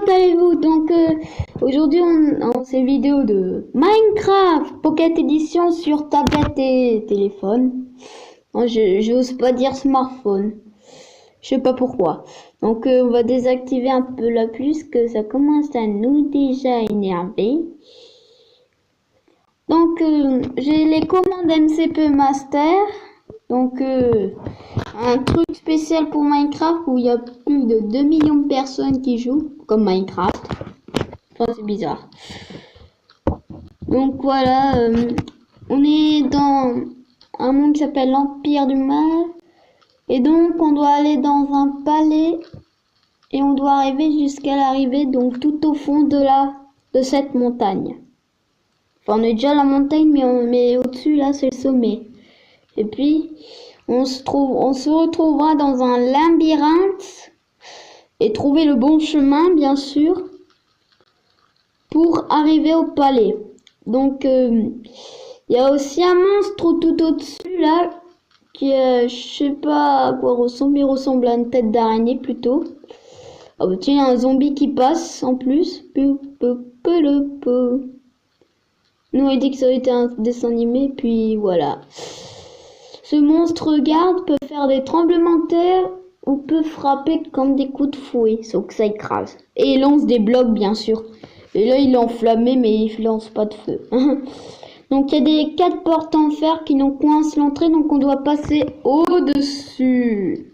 allez-vous? Donc aujourd'hui on c'est une vidéo de Minecraft Pocket Edition sur tablette et téléphone. Non, j'ose pas dire smartphone. Je sais pas pourquoi. Donc on va désactiver un peu la plus que ça commence à nous déjà énerver. Donc j'ai les commandes MCP Master. Donc un truc spécial pour Minecraft où il y a plus de 2 millions de personnes qui jouent comme Minecraft. Enfin, c'est bizarre. Donc voilà, on est dans un monde qui s'appelle l'Empire du Mal. Et donc on doit aller dans un palais et on doit arriver jusqu'à l'arrivée, donc tout au fond de cette montagne. Enfin, on est déjà à la montagne, mais au-dessus là c'est le sommet. Et puis on se retrouvera dans un labyrinthe et trouver le bon chemin, bien sûr, pour arriver au palais. Donc il y a aussi un monstre tout au-dessus là qui je sais pas à quoi ressemble, il ressemble à une tête d'araignée plutôt. Ah bah tiens, il y a un zombie qui passe en plus. Nous on dit que ça a été un dessin animé, puis voilà. Ce monstre garde peut faire des tremblements de terre ou peut frapper comme des coups de fouet, sauf que ça écrase. Et il lance des blocs bien sûr. Et là il est enflammé mais il lance pas de feu. Donc il y a des 4 portes en fer qui nous coincent l'entrée, donc on doit passer au-dessus.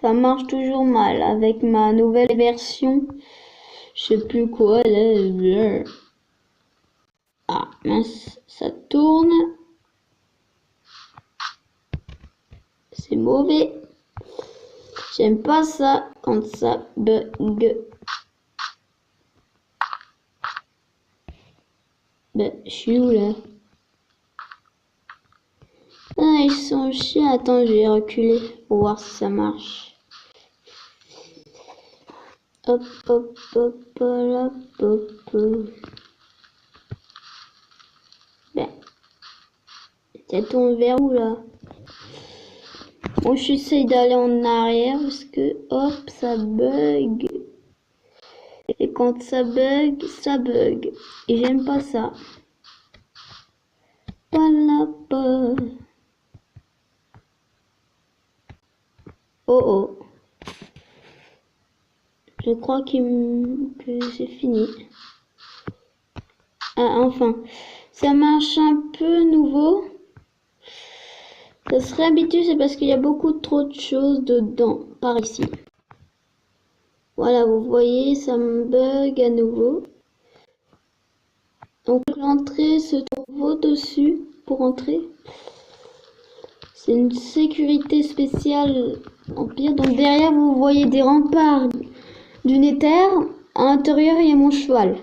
Ça marche toujours mal avec ma nouvelle version. Je sais plus quoi là. Ah mince, ça tourne. C'est mauvais. J'aime pas ça quand ça bug. Ben, je suis où là? Ah, ils sont chiants. Attends, je vais reculer pour voir si ça marche. Hop, hop, hop, hop, hop, hop. Ben, ça tourne vers où là? Bon, j'essaye d'aller en arrière parce que, hop, ça bug. Et quand ça bug, ça bug. Et j'aime pas ça. Voilà pas. Oh oh. Je crois que c'est fini. Ah, enfin. Ça marche un peu nouveau. Ça serait habitué, c'est parce qu'il y a beaucoup trop de choses dedans, par ici. Voilà, vous voyez, ça me bug à nouveau. Donc l'entrée se trouve au-dessus pour entrer. C'est une sécurité spéciale Empire. Donc derrière, vous voyez des remparts du Nether. À l'intérieur, il y a mon cheval.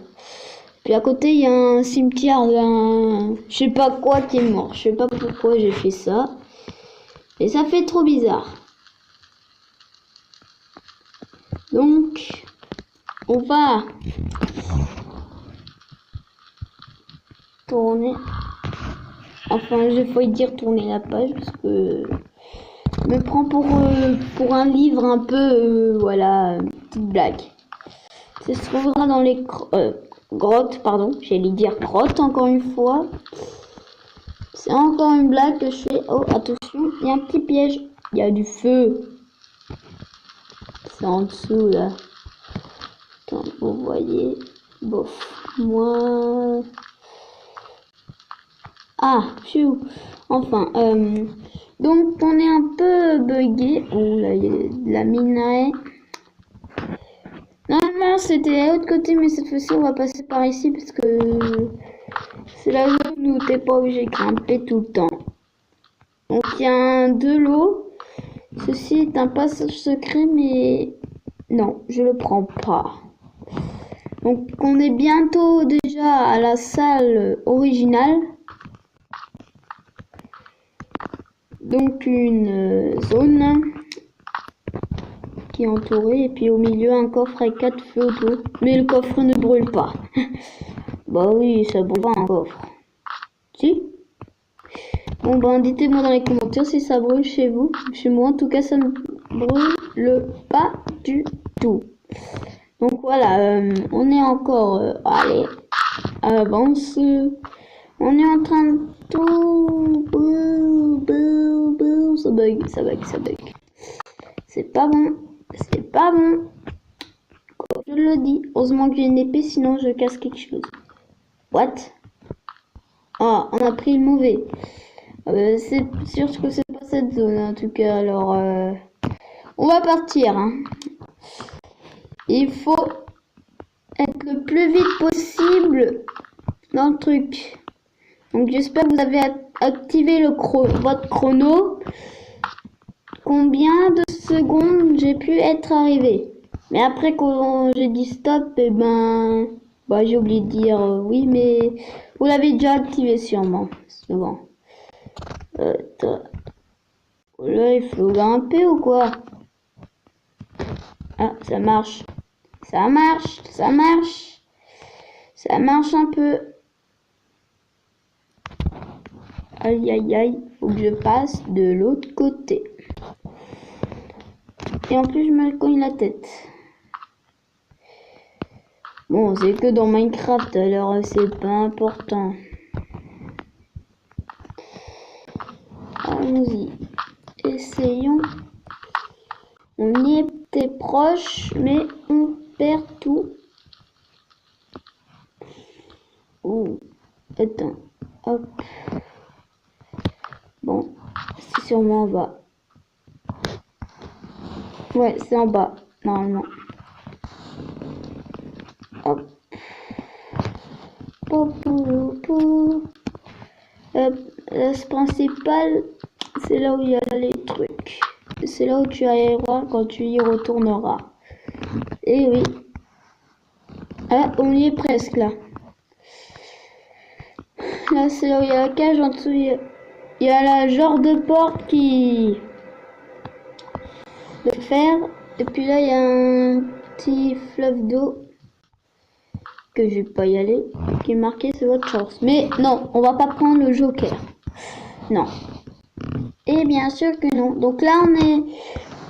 Puis à côté, il y a un cimetière d'un je sais pas quoi qui est mort. Je sais pas pourquoi j'ai fait ça. Et ça fait trop bizarre. Donc, on va tourner. Enfin, j'ai failli dire tourner la page parce que je me prends pour un livre un peu, voilà, petite blague. Ça se trouvera dans les grottes, pardon, j'allais dire grottes encore une fois. C'est encore une blague que je fais. Oh, attention, il y a un petit piège. Il y a du feu. C'est en dessous là. Attends, vous voyez. Bof. Moi. Ah, pfiou. Enfin, donc on est un peu bugué. Oh là, il y a de la minerai. Normalement, c'était à l'autre côté, mais cette fois-ci, on va passer par ici parce que c'est la zone où t'es pas obligé de grimper tout le temps. Donc, il y a de l'eau. Ceci est un passage secret, mais non, je le prends pas. Donc, on est bientôt déjà à la salle originale. Donc, une zone qui est entourée. Et puis, au milieu, un coffre avec 4 feux autour. Mais le coffre ne brûle pas. Bah oui, ça brûle pas un coffre. Si? Bon ben dites-moi dans les commentaires si ça brûle chez vous. Chez moi en tout cas ça ne brûle pas. du tout. Donc voilà, on est encore... allez, avance. On est en train de tout... Ça bug, ça bug, ça bug. C'est pas bon. C'est pas bon. Comme je le dis. Heureusement que j'ai une épée, sinon je casse quelque chose. What? Ah, on a pris le mauvais. C'est sûr que c'est pas cette zone en tout cas. Alors, on va partir. Hein. Il faut être le plus vite possible dans le truc. Donc j'espère que vous avez activé votre chrono. Combien de secondes j'ai pu être arrivé? Mais après quand j'ai dit stop, et j'ai oublié de dire oui, mais vous l'avez déjà activé sûrement. Souvent. Là, il faut grimper ou quoi? Ah, ça marche. Ça marche, ça marche. Ça marche un peu. Aïe, aïe, aïe. Faut que je passe de l'autre côté. Et en plus, je me cogne la tête. Bon, c'est que dans Minecraft, alors c'est pas important. Allons-y. Essayons. On y était proche, mais on perd tout. Oh, attends. Hop. Bon, c'est sûrement en bas. Ouais, c'est en bas, normalement. Hop. L'as principal, c'est là où il y a les trucs. C'est là où tu arriveras quand tu y retourneras. Et oui. Ah, on y est presque là. Là, c'est là où il y a la cage. En dessous, il y a la genre de porte qui... de fer. Et puis là, il y a un petit fleuve d'eau que je vais pas y aller, qui est marqué c'est votre chance. Mais non, on va pas prendre le joker. Non. Et bien sûr que non. Donc là, on est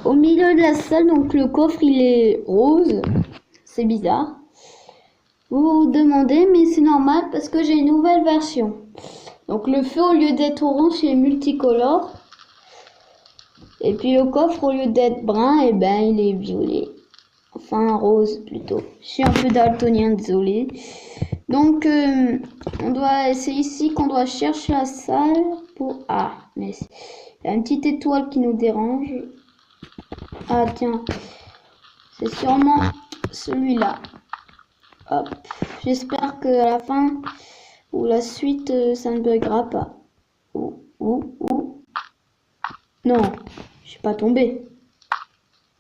au milieu de la salle. Donc le coffre, il est rose. C'est bizarre. Vous vous demandez, mais c'est normal parce que j'ai une nouvelle version. Donc le feu, au lieu d'être orange, il est multicolore. Et puis le coffre, au lieu d'être brun, il est violet. Enfin, rose plutôt. Je suis un peu daltonien, désolé. Donc, c'est ici qu'on doit chercher la salle pour... Ah, mais il y a une petite étoile qui nous dérange. Ah, tiens. C'est sûrement celui-là. Hop. J'espère qu'à la fin ou la suite, ça ne buggera pas. Non, je suis pas tombé.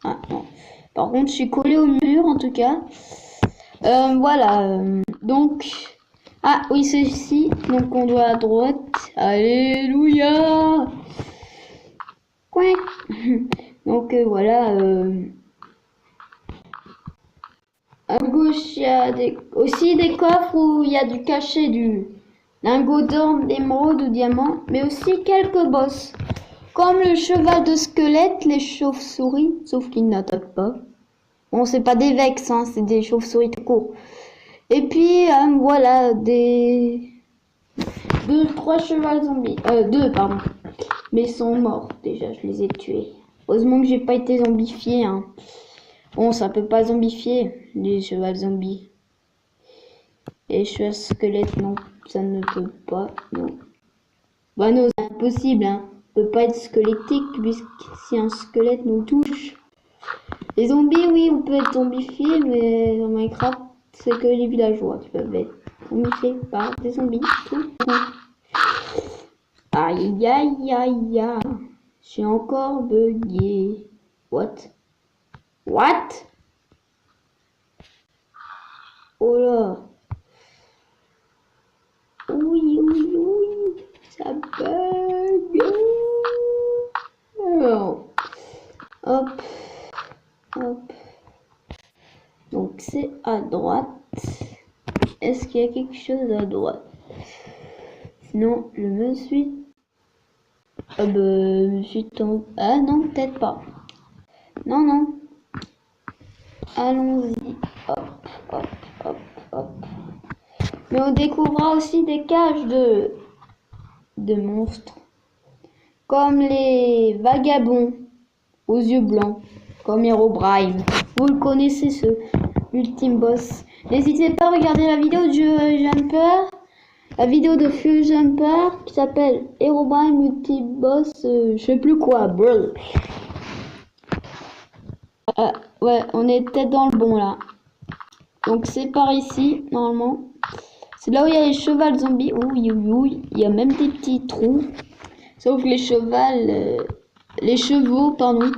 Ah, non. Par contre, je suis collé au mur, en tout cas. Voilà. Donc... Ah, oui, c'est ici. Donc, on doit à droite. Alléluia. Couin. Donc, voilà. À gauche, il y a aussi des coffres où il y a du cachet, du lingot d'or, d'émeraude ou diamant. Mais aussi quelques boss. Comme le cheval de squelette, les chauves-souris. Sauf qu'ils n'attaquent pas. Bon, c'est pas des vex, hein, c'est des chauves-souris tout court. Et puis, voilà, des... 2-3 chevals zombies. 2, pardon. Mais ils sont morts, déjà, je les ai tués. Heureusement que j'ai pas été zombifié, hein. Bon, ça peut pas zombifier, les chevals zombies. Et les chevals squelettes, non, ça ne peut pas, non. Bah non, c'est impossible, hein. On peut pas être squelettique, puisque si un squelette nous touche... Les zombies, oui, on peut être zombifié, mais dans Minecraft, c'est que les villageois qui peuvent être zombifiés par des zombies. Aïe, aïe, aïe, aïe. J'ai encore bugué. What? What? Oh là. Oui, oui, oui. Ça bug. Alors. Hop. Hop. Donc c'est à droite. Est-ce qu'il y a quelque chose à droite? Sinon, je me suis... je me suis tombé... Ah non, peut-être pas. Non, non. allons-y. Hop, hop, hop, hop. Mais on découvrira aussi des cages de monstres. Comme les vagabonds aux yeux blancs. Comme Herobrine. Vous le connaissez, ce ultime boss. N'hésitez pas à regarder la vidéo de Jumper. La vidéo de Full Jumper qui s'appelle Herobrine Ultime Boss. Je sais plus quoi. Brr. Ouais, on est peut-être dans le bon là. Donc c'est par ici, normalement. C'est là où il y a les chevals zombies. Oui, oui, oui. Il y a même des petits trous. Sauf les les chevaux, pardon.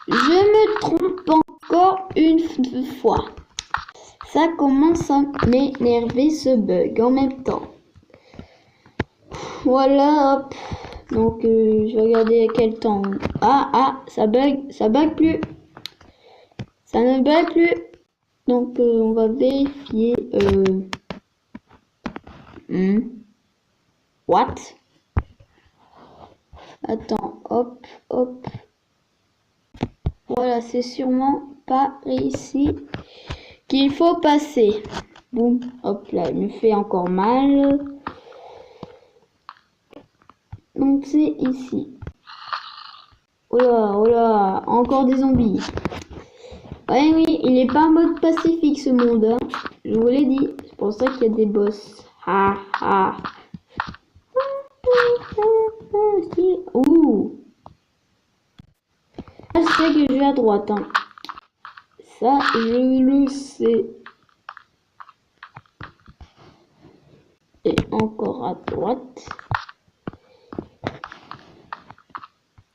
Je me trompe encore une fois. Ça commence à m'énerver ce bug en même temps. Voilà, hop. Donc je vais regarder à quel temps. Ah, ça bug plus. Ça ne bug plus. Donc on va vérifier. What? Attends, hop, hop. Voilà, c'est sûrement par ici qu'il faut passer. Boum, hop là, il me fait encore mal. Donc c'est ici. Oh là, encore des zombies. Ouais, oui, il n'est pas en mode pacifique ce monde. Hein. Je vous l'ai dit, c'est pour ça qu'il y a des boss. Ouh. Je sais que je vais à droite. Hein. Ça, je le sais. Et encore à droite.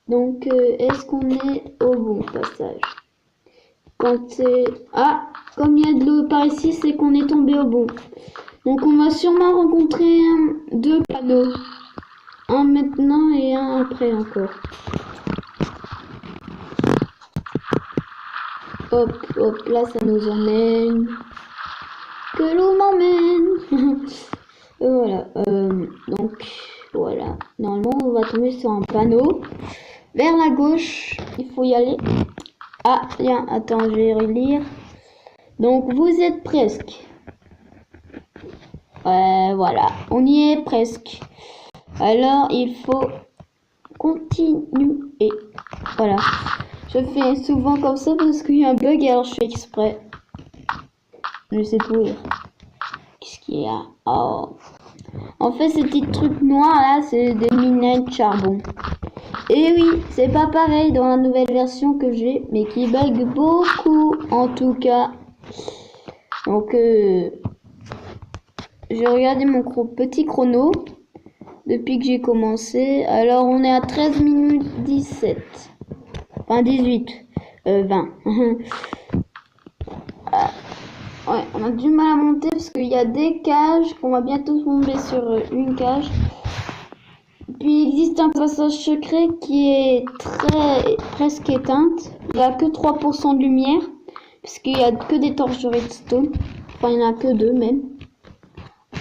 Donc, est-ce qu'on est au bon passage? Quand c'est... Ah, comme il y a de l'eau par ici, c'est qu'on est tombé au bon. Donc, on va sûrement rencontrer deux panneaux. Un maintenant et un après encore. Hop, hop, là, ça nous emmène. Que l'eau m'emmène. Voilà. Donc, voilà. Normalement, on va tomber sur un panneau. Vers la gauche, il faut y aller. Ah, tiens, attends, je vais relire. Donc, vous êtes presque. Voilà, on y est presque. Alors, il faut continuer. Voilà. Je fais souvent comme ça parce qu'il y a un bug, alors je fais exprès. Je sais tout lire. Qu'est-ce qu'il y a? Oh. En fait, ces petits trucs noirs là, c'est des minerais de charbon. Et oui, c'est pas pareil dans la nouvelle version que j'ai, mais qui bug beaucoup en tout cas. Donc, j'ai regardé mon petit chrono depuis que j'ai commencé. Alors, on est à 13 minutes 17. Enfin, 18. 20. Ouais, on a du mal à monter parce qu'il y a des cages. On va bientôt tomber sur une cage. Puis il existe un passage secret qui est presque éteinte. Il n'y a que 3% de lumière. Parce qu'il n'y a que des torches de redstone. Enfin, il n'y en a que 2 même.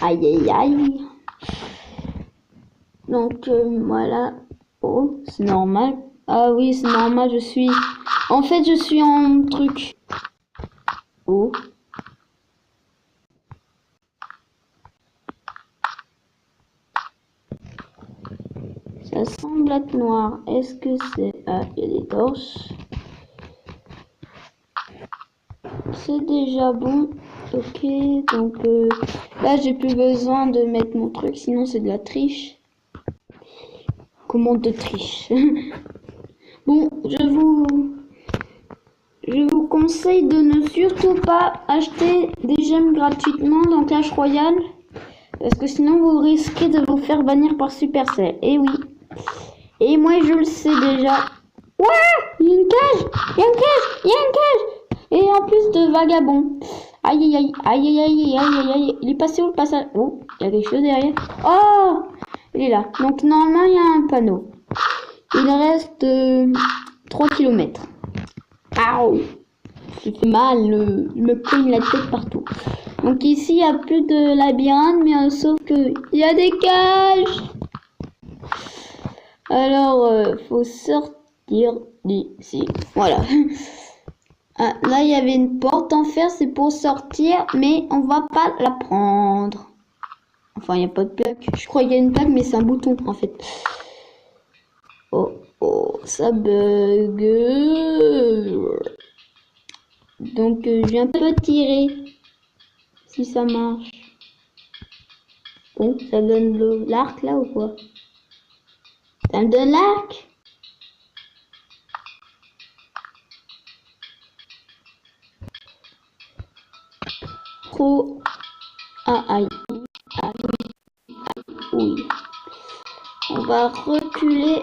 Aïe aïe aïe. Donc voilà. Oh, c'est normal. Ah oui, c'est normal, je suis... En fait, je suis en truc. Oh. Ça semble être noir. Est-ce que c'est... Ah, il y a des torches. C'est déjà bon. Ok, donc là, j'ai plus besoin de mettre mon truc, sinon c'est de la triche. Comment de triche? Bon, je vous conseille de ne surtout pas acheter des gemmes gratuitement dans Clash Royale. Parce que sinon, vous risquez de vous faire bannir par Supercell. Et oui. Et moi, je le sais déjà. Ouais, il y a une cage. Il y a une cage. Il y a une cage. Et en plus de vagabonds. Aïe, aïe, aïe, aïe, aïe, aïe, aïe, aïe. Il est passé où le passage? Oh, il y a quelque chose derrière. Oh, il est là. Donc, normalement, il y a un panneau. Il reste 3 km. Aouh. Ça fait mal. Il me cogne la tête partout. Donc, ici, il n'y a plus de labyrinthe, mais sauf que il y a des cages. Alors, faut sortir d'ici. Voilà. Ah, là, il y avait une porte en fer, c'est pour sortir, mais on va pas la prendre. Enfin, il n'y a pas de plaque. Je crois qu'il y a une plaque, mais c'est un bouton, en fait. Oh, oh, ça bug. Donc, je viens un peu tirer. Si ça marche. Bon, ça donne l'arc, là, ou quoi? Ça me donne l'arc? Trop. Ah, aïe. Aïe. Oui. On va reculer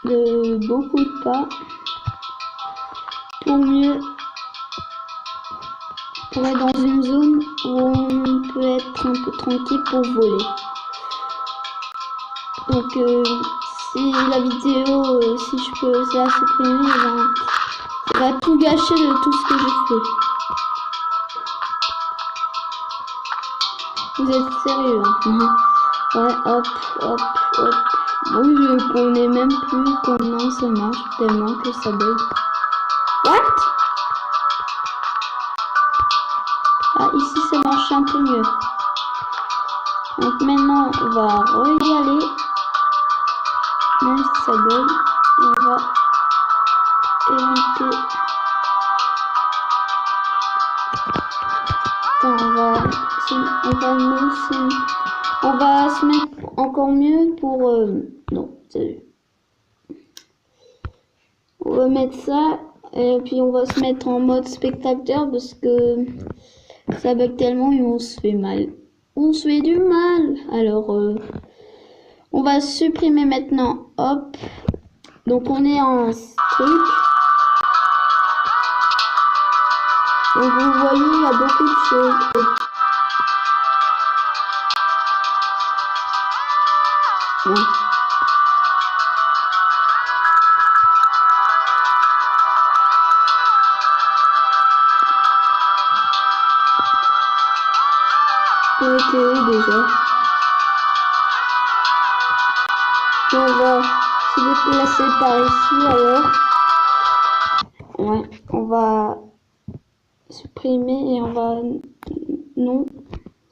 de beaucoup de pas pour mieux pour être dans une zone où on peut être un peu tranquille pour voler. Donc si la vidéo, si je peux la supprimer, ben, ça va tout gâcher de tout ce que je fais. Vous êtes sérieux, hein? Ouais, hop, hop, hop. Bon, je connais même plus comment ça marche tellement que ça bug. What? Ah, ici ça marche un peu mieux. Donc maintenant on va regarder. Même si ça bug, on va éviter. Attends, on va se mettre encore mieux pour non, on va mettre ça et puis on va se mettre en mode spectateur parce que ça bug tellement et on se fait mal. On se fait du mal. Alors on va supprimer maintenant. Hop. Donc on est en truc. Donc vous voyez, il y a beaucoup de choses. Bon. On était où déjà? On va se déplacer par ici alors. Ouais, on va supprimer et on va non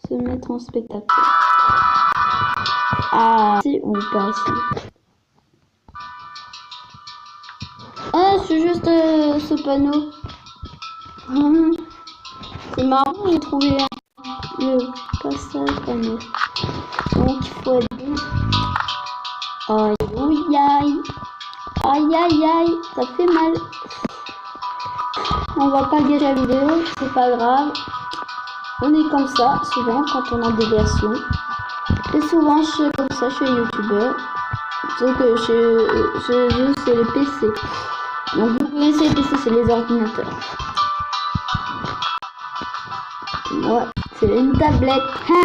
se mettre en spectateur. Ah, c'est où pas ici? Ah, c'est juste ce panneau. C'est marrant, j'ai trouvé le passage panneau. Donc il faut être bon. Aïe aïe aïe. Aïe aïe aïe, ça fait mal. On va pas gâcher la vidéo, c'est pas grave. On est comme ça, souvent quand on a des versions. Et souvent je suis comme ça chez youtubeur. Sauf que je joue sur le PC. Donc vous connaissez les PC, c'est les ordinateurs. Moi, c'est une tablette. Ha,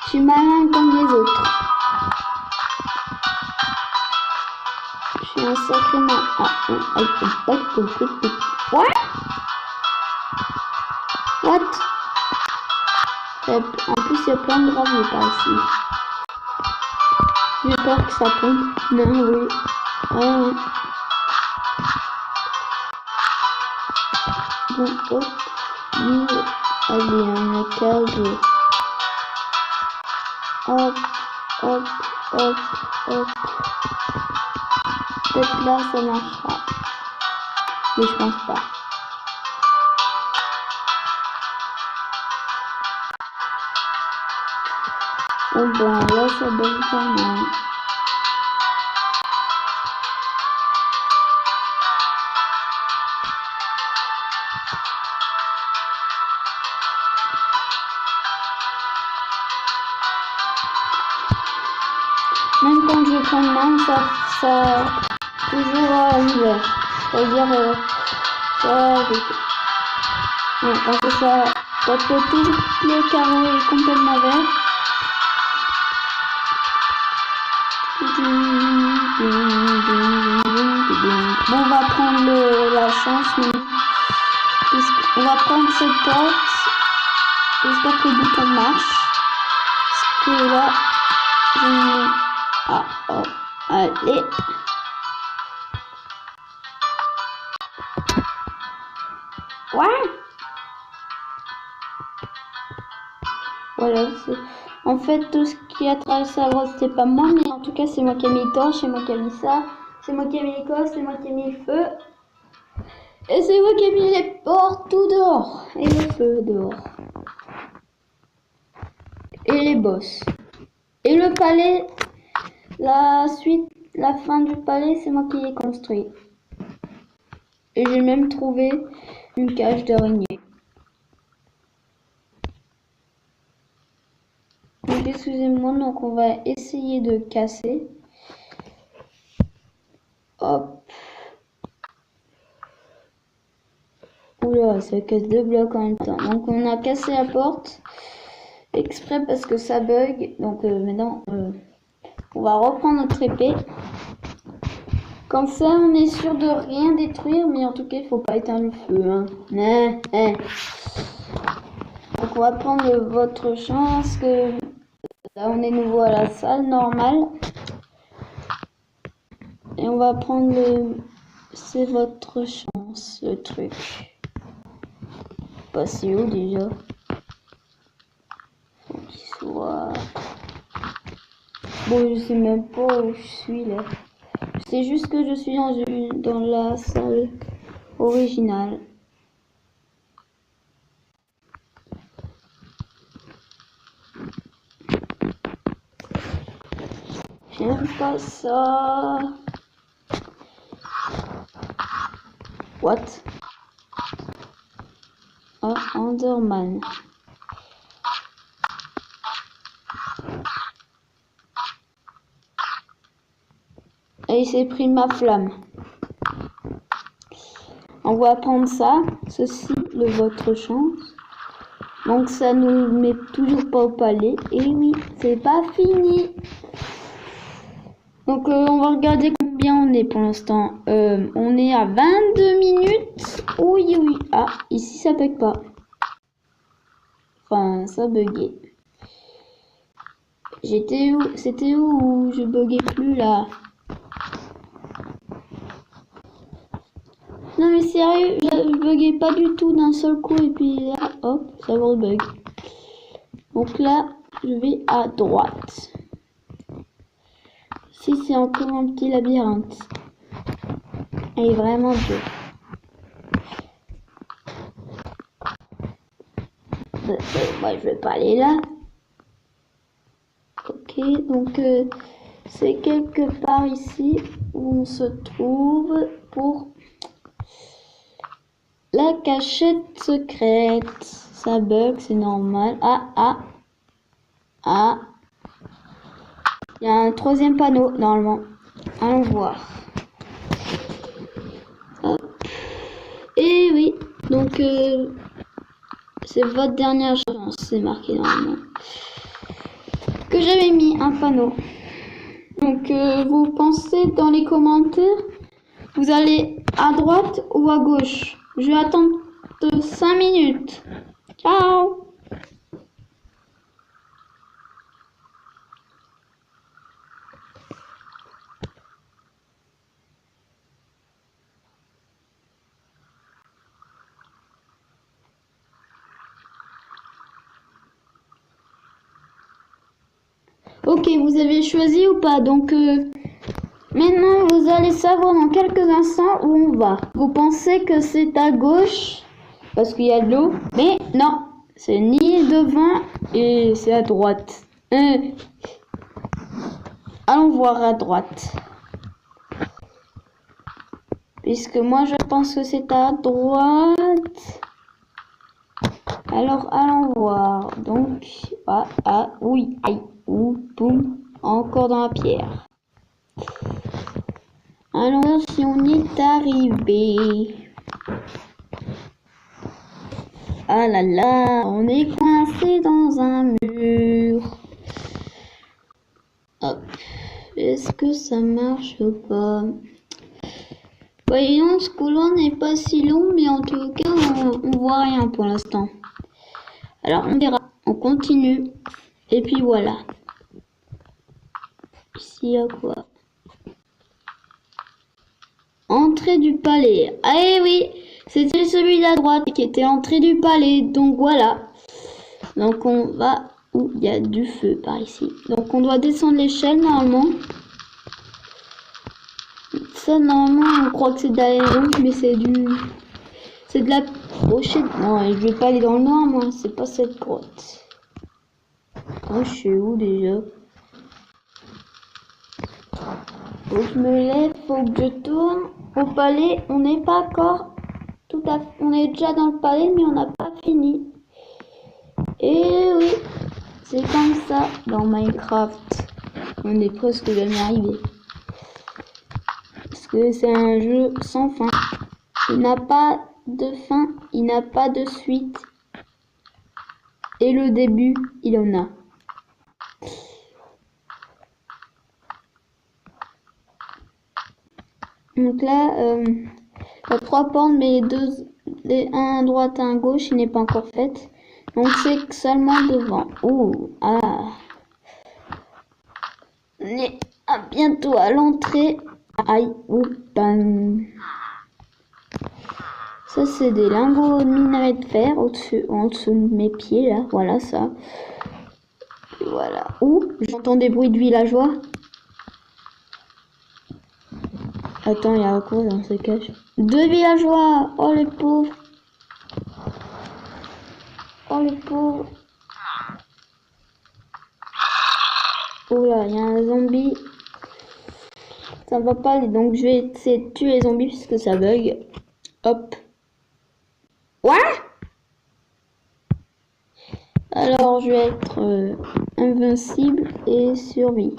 je suis malin comme les autres. Je suis un sacré malin. What? What? En plus, il y a plein de graviers par ici. J'ai peur que ça tombe. Non, oui. Ouais. Bon, hop. Allez, on a cage. Hop, hop, hop, hop. Peut-être là, ça marchera. Mais je pense pas. Oh ben, là, ça donne pas mal. Même quand je prends main, ça toujours à l'hiver. C'est-à-dire, ça avec... Ouais, parce que ça peut tout le carreau est complètement vert. Bon, on va prendre la chance, on va prendre cette porte. J'espère que le bouton marche. Parce que là, ah, oh, allez. Ouais. Voilà, en fait tout ce qui a traversé la grotte c'était pas moi, mais en tout cas c'est moi qui ai mis les torches, c'est moi qui ai mis ça, c'est moi qui ai mis les cosses, c'est moi qui ai mis le feu. Et c'est moi qui ai mis les portes tout dehors. Et le feu dehors. Et les bosses. Et le palais, la suite, la fin du palais, c'est moi qui l'ai construit. Et j'ai même trouvé une cage d'araignée. Donc excusez-moi, donc on va essayer de casser. Hop. Oula, ça casse 2 blocs en même temps. Donc on a cassé la porte exprès parce que ça bug. Donc maintenant, on va reprendre notre épée. Comme ça, on est sûr de rien détruire, mais en tout cas, il faut pas éteindre le feu. Hein. Donc on va prendre votre chance que là on est nouveau à la salle normale. Et on va prendre le... C'est votre chance, le truc. Passer où déjà? Faut qu'il soit... Bon, je sais même pas où je suis là. C'est juste que je suis dans la salle originale. J'aime pas ça. What? Ah, Enderman. Et il s'est pris ma flamme. On va prendre ça, ceci, votre chance. Donc ça nous met toujours pas au palais. Et oui, c'est pas fini. Donc on va regarder combien on est pour l'instant. On est à 22 minutes. Oui, oui. Ah, ici ça bug pas. Enfin, ça buguait. J'étais où? C'était où je buguais plus là? Non mais sérieux, je buguais pas du tout d'un seul coup et puis là, hop, ça rebug. Donc là, je vais à droite. Ici c'est encore un petit labyrinthe. Il est vraiment dur. Moi je vais pas aller là. Ok, donc c'est quelque part ici où on se trouve pour la cachette secrète. Ça bug, c'est normal. Ah. Il y a un troisième panneau normalement. Allons voir. Hop. Et oui, donc c'est votre dernière chance, c'est marqué normalement. Que j'avais mis un panneau. Donc vous pensez dans les commentaires, vous allez à droite ou à gauche. Je vais attendre 5 minutes. Ciao. Ok, vous avez choisi ou pas? Donc maintenant vous allez savoir dans quelques instants où on va. Vous pensez que c'est à gauche parce qu'il y a de l'eau, mais non, c'est ni devant et c'est à droite. Allons voir à droite. Puisque moi je pense que c'est à droite. Alors allons voir. Donc oui, aïe, ou boum, encore dans la pierre. Allons voir si on est arrivé. Ah là là, on est coincé dans un mur. Hop. Est-ce que ça marche ou pas? Voyons, ce couloir n'est pas si long, mais en tout cas, on voit rien pour l'instant. Alors, on verra. On continue. Et puis voilà. Ici, il y a quoi? Entrée du palais. Ah oui, C'était celui à droite qui était l'entrée du palais. Donc voilà. Donc on va où il y a du feu par ici. Donc on doit descendre l'échelle normalement. Ça normalement on croit que c'est de la rouge, mais c'est de la pochette. Non, je vais pas aller dans le noir moi, c'est pas cette grotte. Oh, je suis où déjà? Faut que je me lève, faut que je tourne. Au palais, on n'est pas encore tout à fait. On est déjà dans le palais, mais on n'a pas fini. Et oui, c'est comme ça dans Minecraft. On est presque jamais arrivé. Parce que c'est un jeu sans fin. Il n'a pas de fin, il n'a pas de suite. Et le début, il en a. Donc là, il y a 3 portes, mais un à droite et un à gauche, il n'est pas encore fait. Donc c'est seulement devant. Oh, ah. On est bientôt à l'entrée. Aïe, oh, ben. Ça c'est des lingots de minerai de fer en dessous de mes pieds là. Voilà ça. Et voilà. Ouh, j'entends des bruits de villageois. Attends, il y a quoi dans ce cache? 2 villageois. Oh les pauvres. Oh les pauvres. Oh là, il y a un zombie. Ça va pas aller, donc je vais essayer de tuer les zombies puisque ça bug. Hop. Ouais. Alors je vais être invincible et survie.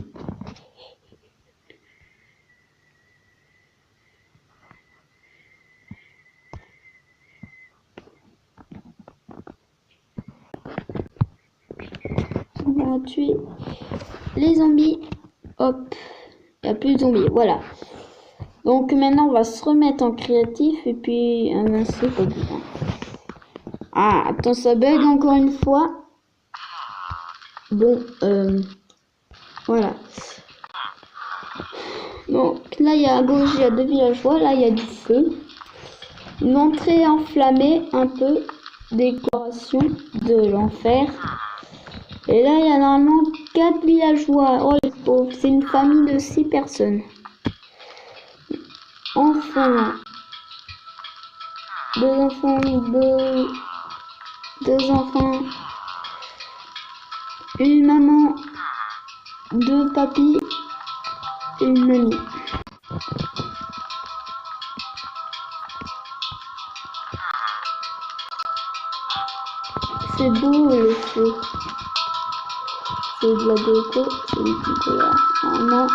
On va tuer les zombies. Hop. Il n'y a plus de zombies. Voilà. Donc maintenant on va se remettre en créatif et puis invincible. Ah, attends, ça bug encore une fois. Bon, voilà. Donc là, il y a à gauche, il y a 2 villageois. Là, il y a du feu. Une entrée enflammée, un peu. Décoration de l'enfer. Et là, il y a normalement 4 villageois. Oh les pauvres, c'est une famille de 6 personnes. Enfin. 2 enfants, 2 enfants. Une maman. 2 papis. Et une mamie. C'est beau le feu. C'est de la déco, c'est du picolard. Normalement,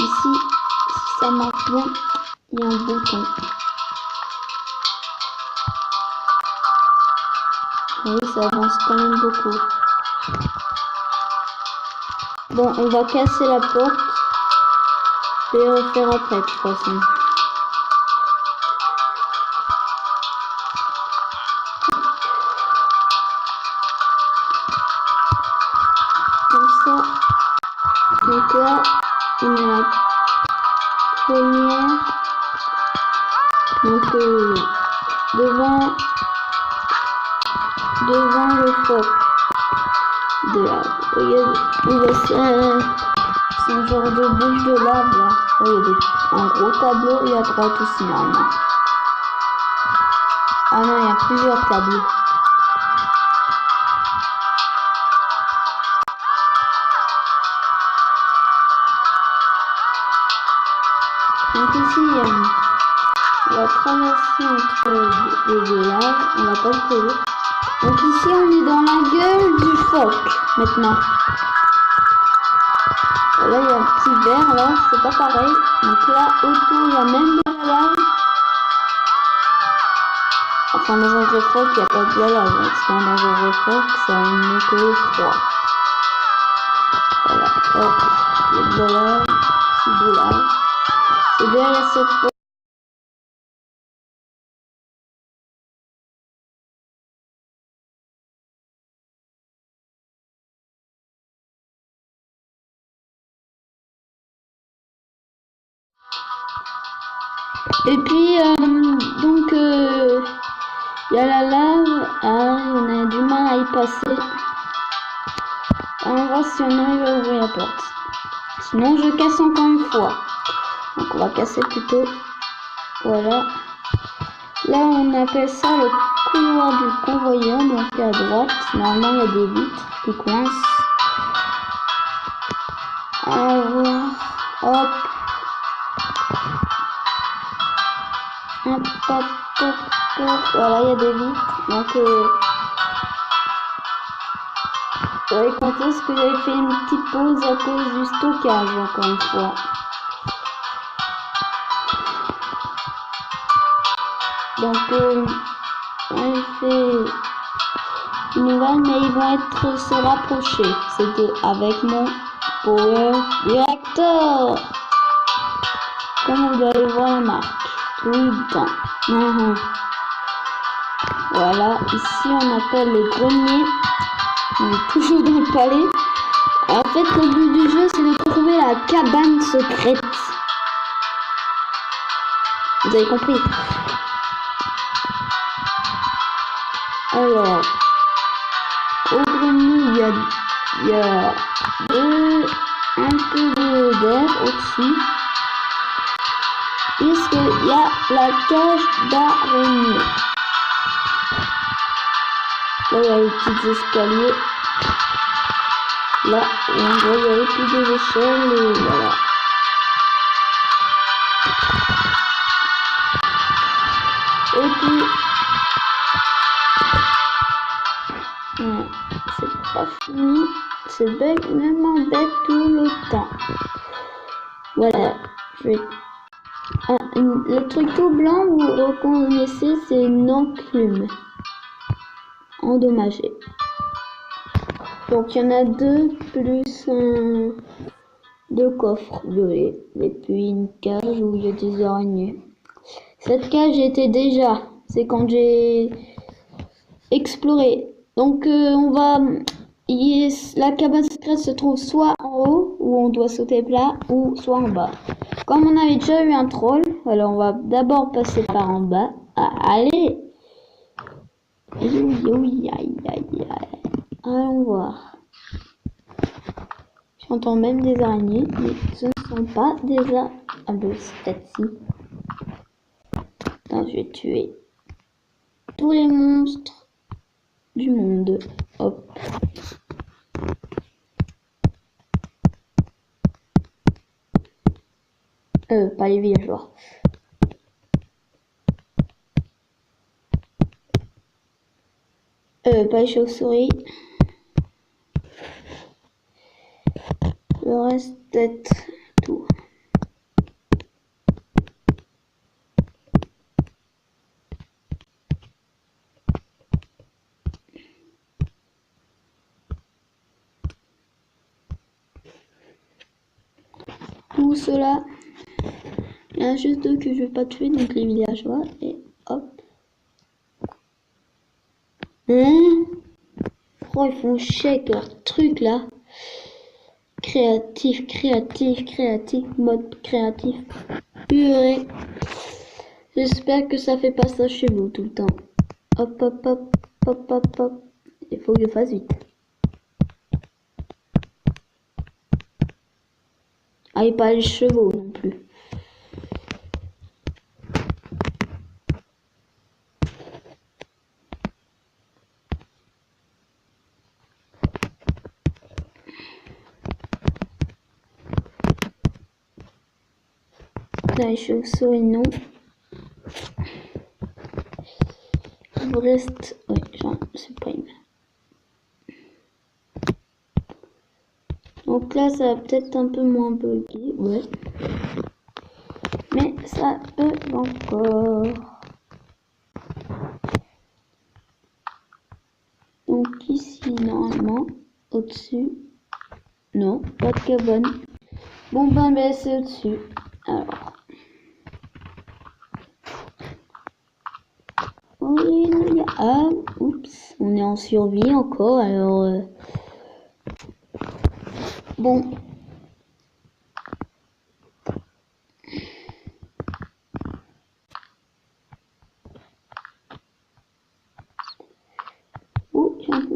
ici, si ça marche bien, il y a un bouton. Oui, ça avance quand même beaucoup. Bon, on va casser la porte. Je vais refaire après, de toute façon. Comme ça. Donc là, on a la première. Donc devant le phoque. De là. Regardez, c'est un genre de bouche de lave là. Regardez, un gros tableau et à droite aussi normalement. Ah non, il y a plusieurs tableaux. Donc ici, on va traverser entre les deux laves, on va pas le coller. Donc ici, on est dans la gueule du phoque maintenant. Là, il y a un petit verre, là, c'est pas pareil. Donc là, autour, il y a même de la lave. Enfin, dans un vrai phoque, il n'y a pas de la lave. Parce que dans un vrai phoque, ça n'est que froid. Voilà, hop, il y a de la lave, c'est de la lave. C'est derrière cette porte. Et puis, y a la lave. Ah, on a du mal à y passer. On va si on arrive à ouvrir la porte. Sinon, je casse encore une fois. Donc, on va casser plutôt. Voilà. Là, on appelle ça le couloir du convoyeur. Donc, à droite, normalement, il y a des vitres qui coincent. Alors, hop. Hop, hop, hop, hop. Voilà, il y a des vitres. Donc, vous avez compté ce que j'avais fait une petite pause à cause du stockage, encore une fois. Donc, on fait une nouvelle, mais ils vont être se rapprocher. C'était avec mon Power Director. Comme vous allez voir la marque, tout le temps. Voilà, ici on appelle le grenier. On est toujours dans le palais. En fait, le but du jeu, c'est de trouver la cabane secrète. Vous avez compris? Alors, au grenier, il y a un peu d'air au-dessus. Puisqu'il y a la cage d'araignée. Là, il y a les petits escaliers. Là, on voit, il y a les plus des échelles et voilà. Et puis, c'est pas fini. Ce bug m'embête tout le temps. Voilà, je vais... le truc tout blanc, vous reconnaissez, c'est une enclume endommagée. Donc il y en a deux plus deux coffres violets et puis une cage où il y a des araignées. Cette cage était déjà, c'est quand j'ai exploré. Donc on va, la cabane secrète se trouve soit en haut où on doit sauter plat ou soit en bas. Comme on avait déjà eu un troll, alors on va d'abord passer par en bas. Ah, allez. Allons voir. J'entends même des araignées, mais ce ne sont pas des araignées. Ah ben, c'est attends, je vais tuer tous les monstres du monde. Hop. Pas les villageois. Pas les chauves-souris. Le reste peut-être tout. Tout cela. Il y en a juste deux que je vais pas tuer, donc les villageois. Et hop. Oh, ils font chier avec leur truc là. Créatif, mode créatif. Purée. J'espère que ça fait pas ça chez vous tout le temps. Hop, hop, hop, hop, hop, hop. Il faut que je fasse vite. Ah, et pas les chevaux non plus. Là, les chauves-souris, non. Il vous reste... Oui, j'en supprime. Donc là, ça va peut-être un peu moins buggy, ouais. Mais ça peut encore. Donc ici, normalement, au-dessus. Non, pas de cabane. Bon, ben c'est au-dessus. Alors. Alléluia. Ah, oups. On est en survie encore, alors... Bon.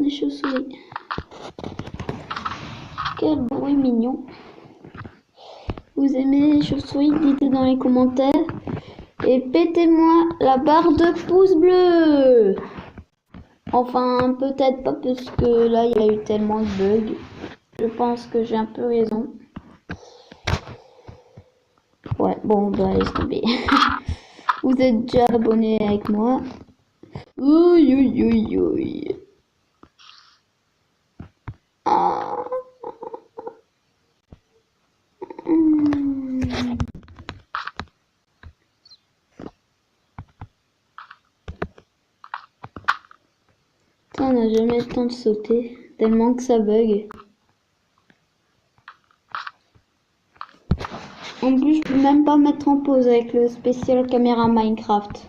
des chauves-souris. Quel bruit mignon. Vous aimez les chauves-souris? Dites-le dans les commentaires. Et pétez-moi la barre de pouce bleu. Enfin, peut-être pas parce que là, il y a eu tellement de bugs. Je pense que j'ai un peu raison. Ouais, bon, bah, laisse tomber. Vous êtes déjà abonné avec moi. Oui, oui, oui, oui. Ah. On n'a jamais le temps de sauter, tellement que ça bug. En plus, je peux même pas mettre en pause avec le spécial caméra Minecraft.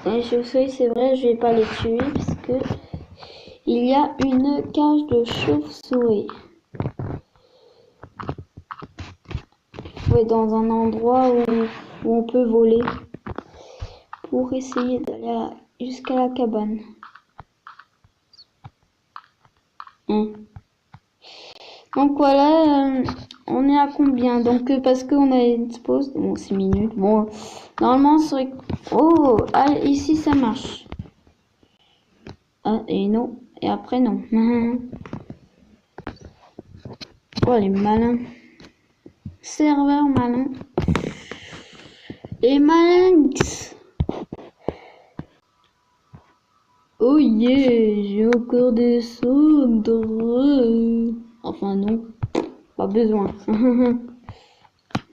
Les chauves-souris, c'est vrai, je vais pas les tuer parce que il y a une cage de chauves-souris. Il faut être dans un endroit où on peut voler pour essayer d'aller jusqu'à la cabane. Donc voilà, on est à combien? Donc parce qu'on a une pause, bon 6 minutes, bon normalement c'est vrai que... Oh, ah, ici ça marche. Ah et non, et après non. Oh les malins. Serveur malin. Les malinx. Oh yeah, j'ai encore des cendres. Enfin non, pas besoin.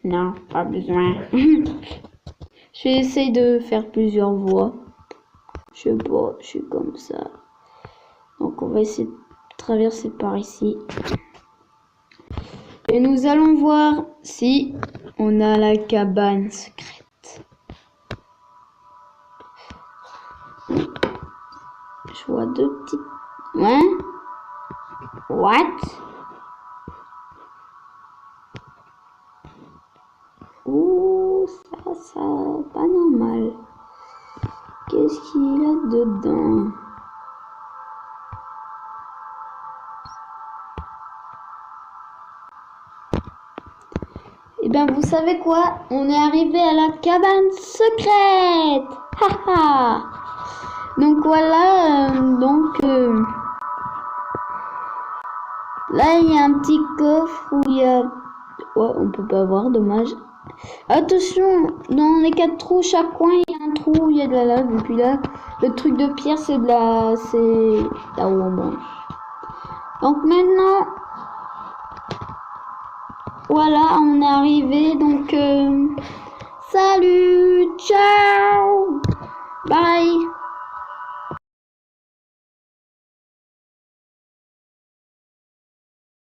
Non, pas besoin. Je vais essayer de faire plusieurs voies. Je sais pas, je suis comme ça. Donc on va essayer de traverser par ici. Et nous allons voir si on a la cabane secrète. Je vois deux petites... Ouais. What? Ouh, ça, pas normal. Qu'est-ce qu'il y a dedans? Eh bien, vous savez quoi? On est arrivé à la cabane secrète! Haha! Donc voilà, là il y a un petit coffre où il y a... Ouais, on peut pas voir, dommage. Attention, dans les 4 trous, chaque coin il y a un trou où il y a de la lave. Et puis là, le truc de pierre c'est de la... c'est là où on mange. Donc maintenant, voilà, on est arrivé. Donc, salut, ciao, bye.